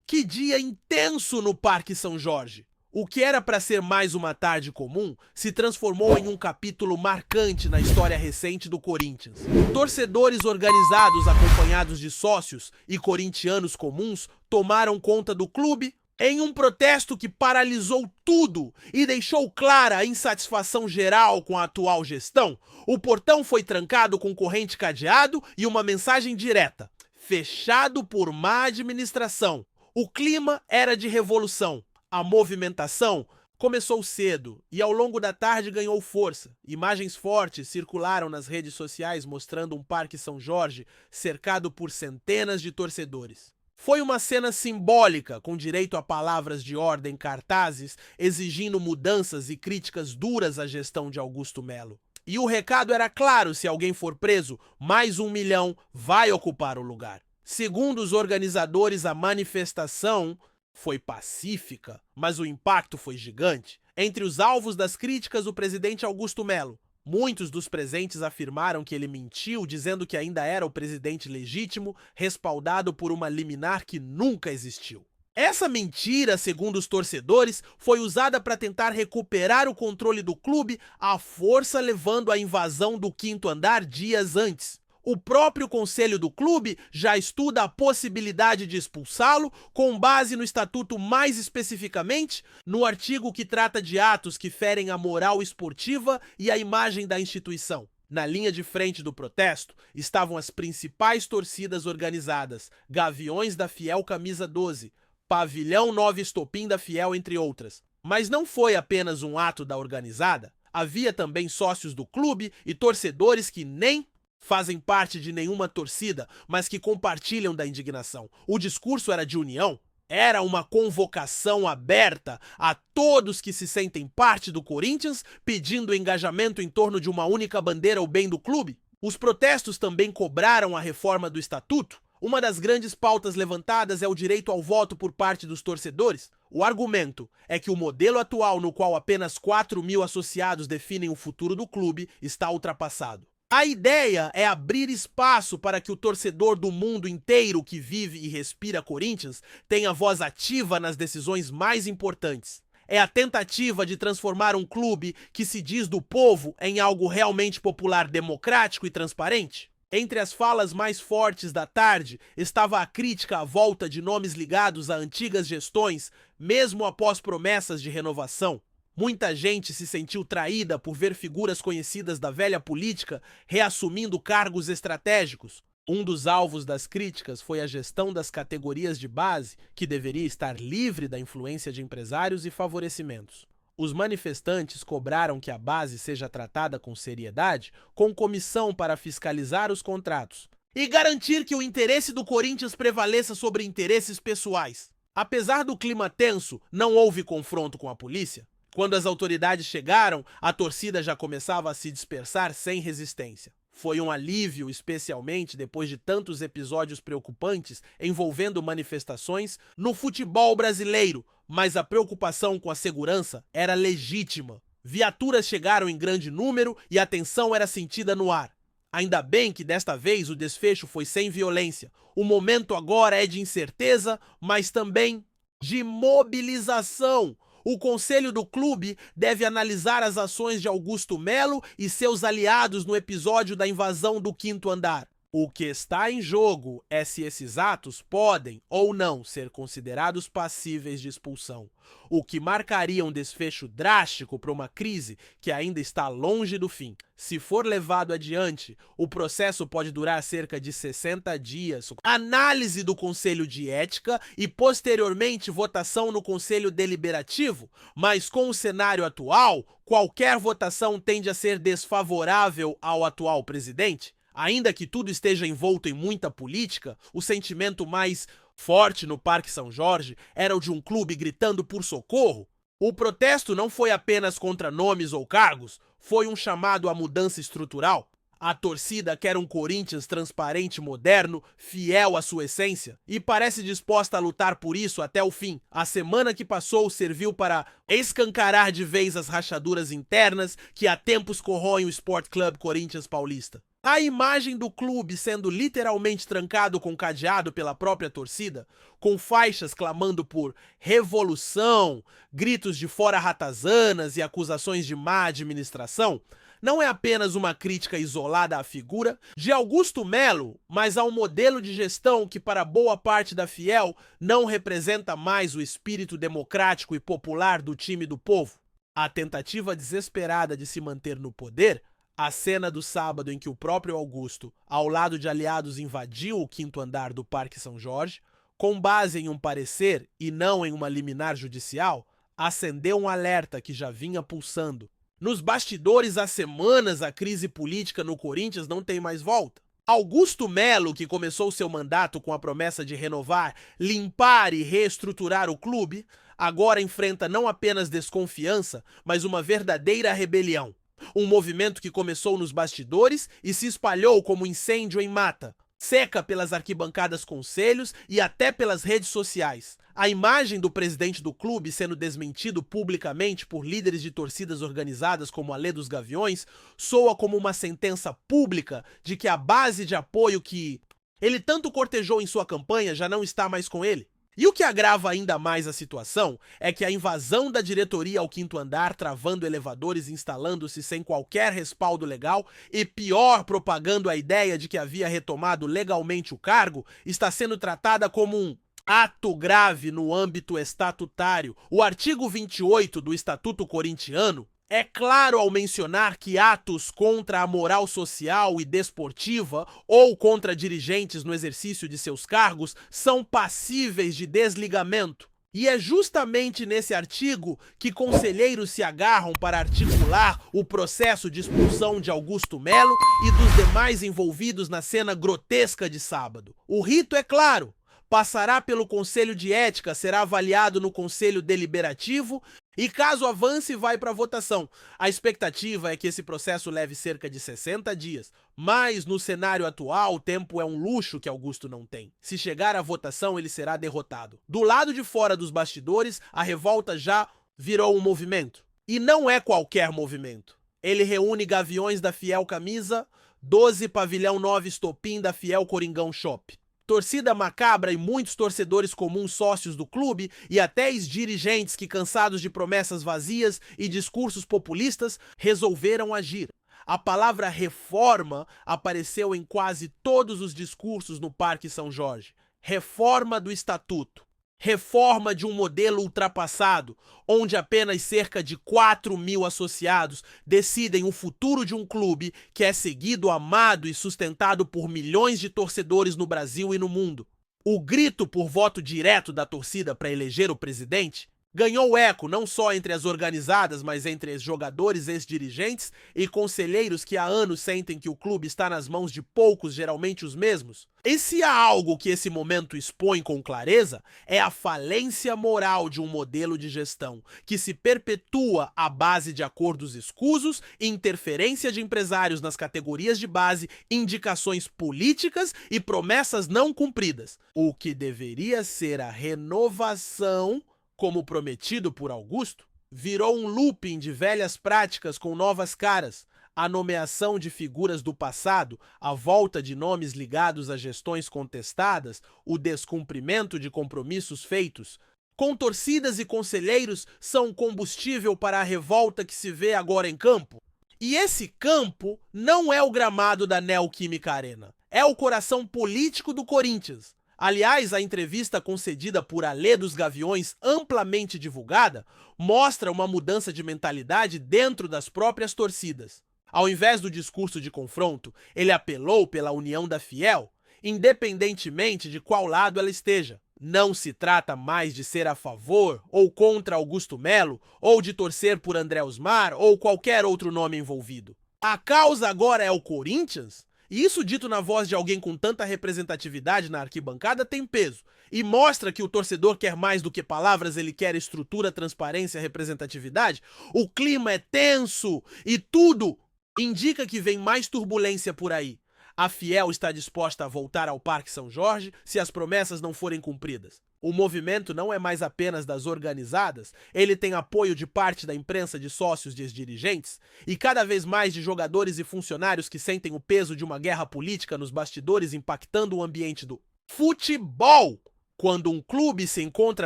Que dia intenso no Parque São Jorge! O que era para ser mais uma tarde comum se transformou em um capítulo marcante na história recente do Corinthians. Torcedores organizados acompanhados de sócios e corintianos comuns tomaram conta do clube em um protesto que paralisou tudo e deixou clara a insatisfação geral com a atual gestão. O portão foi trancado com corrente cadeado e uma mensagem direta: fechado por má administração. O clima era de revolução. A movimentação começou cedo e ao longo da tarde ganhou força. Imagens fortes circularam nas redes sociais mostrando um Parque São Jorge cercado por centenas de torcedores. Foi uma cena simbólica, com direito a palavras de ordem, cartazes, exigindo mudanças e críticas duras à gestão de Augusto Melo. E o recado era claro: se alguém for preso, mais 1 milhão vai ocupar o lugar. Segundo os organizadores, a manifestação foi pacífica, mas o impacto foi gigante. Entre os alvos das críticas, o presidente Augusto Melo. Muitos dos presentes afirmaram que ele mentiu, dizendo que ainda era o presidente legítimo, respaldado por uma liminar que nunca existiu. Essa mentira, segundo os torcedores, foi usada para tentar recuperar o controle do clube à força, levando à invasão do 5º andar dias antes. O próprio conselho do clube já estuda a possibilidade de expulsá-lo com base no estatuto, mais especificamente no artigo que trata de atos que ferem a moral esportiva e a imagem da instituição. Na linha de frente do protesto estavam as principais torcidas organizadas: Gaviões da Fiel Camisa 12, Pavilhão 9 Estopim da Fiel, entre outras. Mas não foi apenas um ato da organizada. Havia também sócios do clube e torcedores que nem fazem parte de nenhuma torcida, mas que compartilham da indignação. O discurso era de união, era uma convocação aberta a todos que se sentem parte do Corinthians, pedindo engajamento em torno de uma única bandeira, o bem do clube. Os protestos também cobraram a reforma do estatuto. Uma das grandes pautas levantadas é o direito ao voto por parte dos torcedores. O argumento é que o modelo atual, no qual apenas 4 mil associados definem o futuro do clube, está ultrapassado. A ideia é abrir espaço para que o torcedor do mundo inteiro que vive e respira Corinthians tenha voz ativa nas decisões mais importantes. É a tentativa de transformar um clube que se diz do povo em algo realmente popular, democrático e transparente. Entre as falas mais fortes da tarde estava a crítica à volta de nomes ligados a antigas gestões, mesmo após promessas de renovação. Muita gente se sentiu traída por ver figuras conhecidas da velha política reassumindo cargos estratégicos. Um dos alvos das críticas foi a gestão das categorias de base, que deveria estar livre da influência de empresários e favorecimentos. Os manifestantes cobraram que a base seja tratada com seriedade, com comissão para fiscalizar os contratos e garantir que o interesse do Corinthians prevaleça sobre interesses pessoais. Apesar do clima tenso, não houve confronto com a polícia. Quando as autoridades chegaram, a torcida já começava a se dispersar sem resistência. Foi um alívio, especialmente depois de tantos episódios preocupantes envolvendo manifestações no futebol brasileiro, mas a preocupação com a segurança era legítima. Viaturas chegaram em grande número e a tensão era sentida no ar. Ainda bem que desta vez o desfecho foi sem violência. O momento agora é de incerteza, mas também de mobilização. O conselho do clube deve analisar as ações de Augusto Melo e seus aliados no episódio da invasão do 5º andar. O que está em jogo é se esses atos podem ou não ser considerados passíveis de expulsão, o que marcaria um desfecho drástico para uma crise que ainda está longe do fim. Se for levado adiante, o processo pode durar cerca de 60 dias. Análise do Conselho de Ética e, posteriormente, votação no Conselho Deliberativo. Mas com o cenário atual, qualquer votação tende a ser desfavorável ao atual presidente. Ainda que tudo esteja envolto em muita política, o sentimento mais forte no Parque São Jorge era o de um clube gritando por socorro. O protesto não foi apenas contra nomes ou cargos, foi um chamado à mudança estrutural. A torcida quer um Corinthians transparente, moderno, fiel à sua essência e parece disposta a lutar por isso até o fim. A semana que passou serviu para escancarar de vez as rachaduras internas que há tempos corroem o Sport Club Corinthians Paulista. A imagem do clube sendo literalmente trancado com cadeado pela própria torcida, com faixas clamando por revolução, gritos de fora ratazanas e acusações de má administração, não é apenas uma crítica isolada à figura de Augusto Melo, mas ao modelo de gestão que para boa parte da Fiel não representa mais o espírito democrático e popular do time do povo. A tentativa desesperada de se manter no poder, a cena do sábado em que o próprio Augusto, ao lado de aliados, invadiu o quinto andar do Parque São Jorge, com base em um parecer e não em uma liminar judicial, acendeu um alerta que já vinha pulsando. Nos bastidores há semanas, a crise política no Corinthians não tem mais volta. Augusto Melo, que começou seu mandato com a promessa de renovar, limpar e reestruturar o clube, agora enfrenta não apenas desconfiança, mas uma verdadeira rebelião. Um movimento que começou nos bastidores e se espalhou como incêndio em mata, seca pelas arquibancadas conselhos e até pelas redes sociais. A imagem do presidente do clube sendo desmentido publicamente por líderes de torcidas organizadas como a Lê dos Gaviões soa como uma sentença pública de que a base de apoio que ele tanto cortejou em sua campanha já não está mais com ele. E o que agrava ainda mais a situação é que a invasão da diretoria ao quinto andar, travando elevadores e instalando-se sem qualquer respaldo legal e, pior, propagando a ideia de que havia retomado legalmente o cargo, está sendo tratada como um ato grave no âmbito estatutário. O artigo 28 do Estatuto Corintiano é claro ao mencionar que atos contra a moral social e desportiva ou contra dirigentes no exercício de seus cargos são passíveis de desligamento. E é justamente nesse artigo que conselheiros se agarram para articular o processo de expulsão de Augusto Melo e dos demais envolvidos na cena grotesca de sábado. O rito é claro. Passará pelo Conselho de Ética, será avaliado no Conselho Deliberativo e, caso avance, vai para a votação. A expectativa é que esse processo leve cerca de 60 dias, mas no cenário atual o tempo é um luxo que Augusto não tem. Se chegar à votação, ele será derrotado. Do lado de fora dos bastidores, a revolta já virou um movimento. E não é qualquer movimento. Ele reúne gaviões da Fiel Camisa, 12 Pavilhão 9 Estopim da Fiel Coringão Shop. Torcida macabra e muitos torcedores comuns sócios do clube e até ex-dirigentes que, cansados de promessas vazias e discursos populistas, resolveram agir. A palavra reforma apareceu em quase todos os discursos no Parque São Jorge. Reforma do Estatuto. Reforma de um modelo ultrapassado, onde apenas cerca de 4.000 associados decidem o futuro de um clube que é seguido, amado e sustentado por milhões de torcedores no Brasil e no mundo. O grito por voto direto da torcida para eleger o presidente ganhou eco não só entre as organizadas, mas entre os jogadores, ex-dirigentes e conselheiros que há anos sentem que o clube está nas mãos de poucos, geralmente os mesmos. E se há algo que esse momento expõe com clareza, é a falência moral de um modelo de gestão que se perpetua à base de acordos escusos, interferência de empresários nas categorias de base, indicações políticas e promessas não cumpridas. O que deveria ser a renovação, como prometido por Augusto, virou um looping de velhas práticas com novas caras, a nomeação de figuras do passado, a volta de nomes ligados a gestões contestadas, o descumprimento de compromissos feitos. Com torcidas e conselheiros são combustível para a revolta que se vê agora em campo. E esse campo não é o gramado da Neoquímica Arena, é o coração político do Corinthians. Aliás, a entrevista concedida por a Lê dos Gaviões, amplamente divulgada, mostra uma mudança de mentalidade dentro das próprias torcidas. Ao invés do discurso de confronto, ele apelou pela união da Fiel, independentemente de qual lado ela esteja. Não se trata mais de ser a favor ou contra Augusto Melo, ou de torcer por André Osmar ou qualquer outro nome envolvido. A causa agora é o Corinthians? E isso, dito na voz de alguém com tanta representatividade na arquibancada, tem peso. E mostra que o torcedor quer mais do que palavras, ele quer estrutura, transparência, representatividade. O clima é tenso e tudo indica que vem mais turbulência por aí. A Fiel está disposta a voltar ao Parque São Jorge se as promessas não forem cumpridas. O movimento não é mais apenas das organizadas, ele tem apoio de parte da imprensa, de sócios, de dirigentes e cada vez mais de jogadores e funcionários que sentem o peso de uma guerra política nos bastidores impactando o ambiente do futebol. Quando um clube se encontra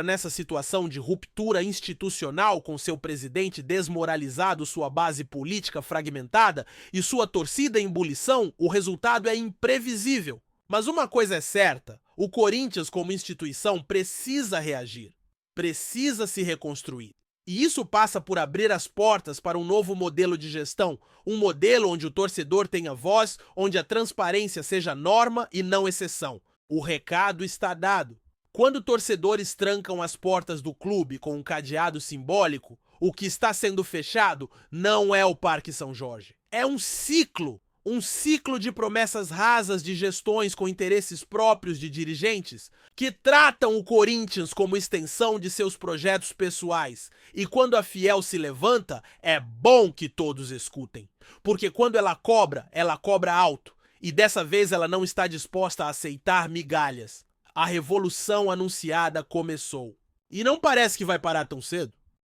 nessa situação de ruptura institucional com seu presidente desmoralizado, sua base política fragmentada e sua torcida em ebulição, o resultado é imprevisível. Mas uma coisa é certa, o Corinthians como instituição precisa reagir, precisa se reconstruir. E isso passa por abrir as portas para um novo modelo de gestão, um modelo onde o torcedor tenha voz, onde a transparência seja norma e não exceção. O recado está dado. Quando torcedores trancam as portas do clube com um cadeado simbólico, o que está sendo fechado não é o Parque São Jorge. É um ciclo de promessas rasas de gestões com interesses próprios de dirigentes que tratam o Corinthians como extensão de seus projetos pessoais. E quando a Fiel se levanta, é bom que todos escutem. Porque quando ela cobra alto. E dessa vez ela não está disposta a aceitar migalhas. A revolução anunciada começou. E não parece que vai parar tão cedo.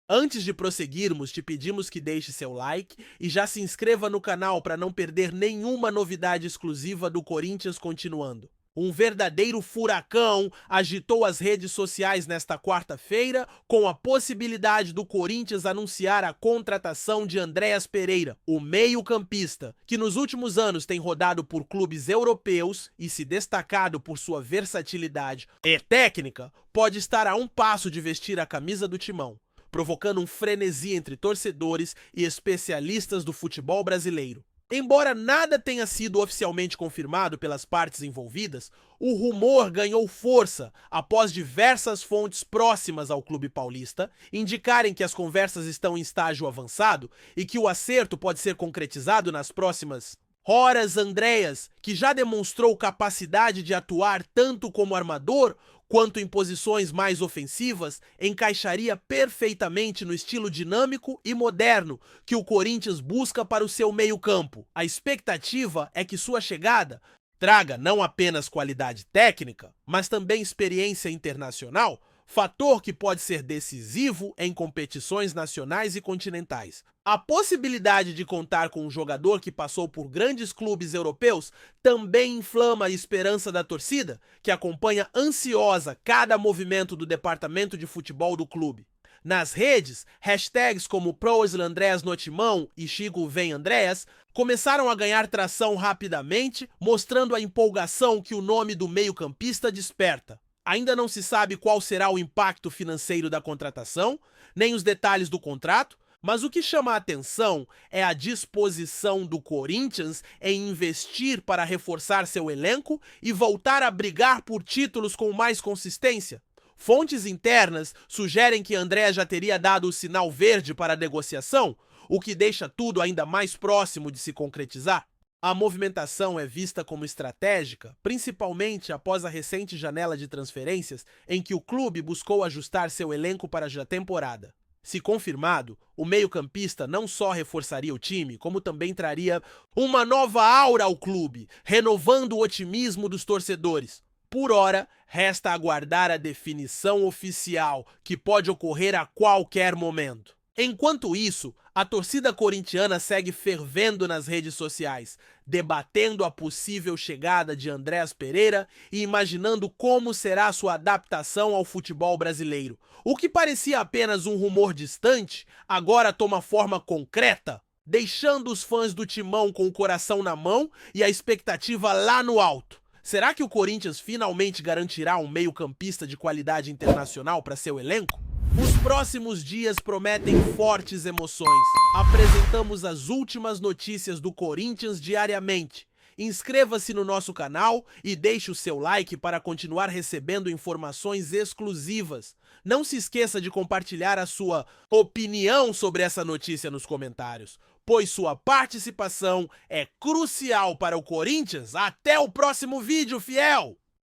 Antes de prosseguirmos, te pedimos que deixe seu like e já se inscreva no canal para não perder nenhuma novidade exclusiva do Corinthians continuando. Um verdadeiro furacão agitou as redes sociais nesta quarta-feira com a possibilidade do Corinthians anunciar a contratação de Andréas Pereira, o meio-campista, que nos últimos anos tem rodado por clubes europeus e se destacado por sua versatilidade e técnica, pode estar a um passo de vestir a camisa do Timão, provocando um frenesi entre torcedores e especialistas do futebol brasileiro. Embora nada tenha sido oficialmente confirmado pelas partes envolvidas, o rumor ganhou força após diversas fontes próximas ao clube paulista indicarem que as conversas estão em estágio avançado e que o acerto pode ser concretizado nas próximas horas. Andréas, que já demonstrou capacidade de atuar tanto como armador quanto em posições mais ofensivas, encaixaria perfeitamente no estilo dinâmico e moderno que o Corinthians busca para o seu meio-campo. A expectativa é que sua chegada traga não apenas qualidade técnica, mas também experiência internacional, fator que pode ser decisivo em competições nacionais e continentais. A possibilidade de contar com um jogador que passou por grandes clubes europeus também inflama a esperança da torcida, que acompanha ansiosa cada movimento do departamento de futebol do clube. Nas redes, hashtags como #ProAndréas no Timão e Chico Vem Andréas começaram a ganhar tração rapidamente, mostrando a empolgação que o nome do meio-campista desperta. Ainda não se sabe qual será o impacto financeiro da contratação, nem os detalhes do contrato, mas o que chama a atenção é a disposição do Corinthians em investir para reforçar seu elenco e voltar a brigar por títulos com mais consistência. Fontes internas sugerem que André já teria dado o sinal verde para a negociação, o que deixa tudo ainda mais próximo de se concretizar. A movimentação é vista como estratégica, principalmente após a recente janela de transferências em que o clube buscou ajustar seu elenco para a temporada. Se confirmado, o meio-campista não só reforçaria o time, como também traria uma nova aura ao clube, renovando o otimismo dos torcedores. Por hora, resta aguardar a definição oficial, que pode ocorrer a qualquer momento. Enquanto isso, a torcida corintiana segue fervendo nas redes sociais, debatendo a possível chegada de Andréas Pereira e imaginando como será sua adaptação ao futebol brasileiro. O que parecia apenas um rumor distante, agora toma forma concreta, deixando os fãs do Timão com o coração na mão e a expectativa lá no alto. Será que o Corinthians finalmente garantirá um meio-campista de qualidade internacional para seu elenco? Os próximos dias prometem fortes emoções. Apresentamos as últimas notícias do Corinthians diariamente. Inscreva-se no nosso canal e deixe o seu like para continuar recebendo informações exclusivas. Não se esqueça de compartilhar a sua opinião sobre essa notícia nos comentários, pois sua participação é crucial para o Corinthians. Até o próximo vídeo, fiel!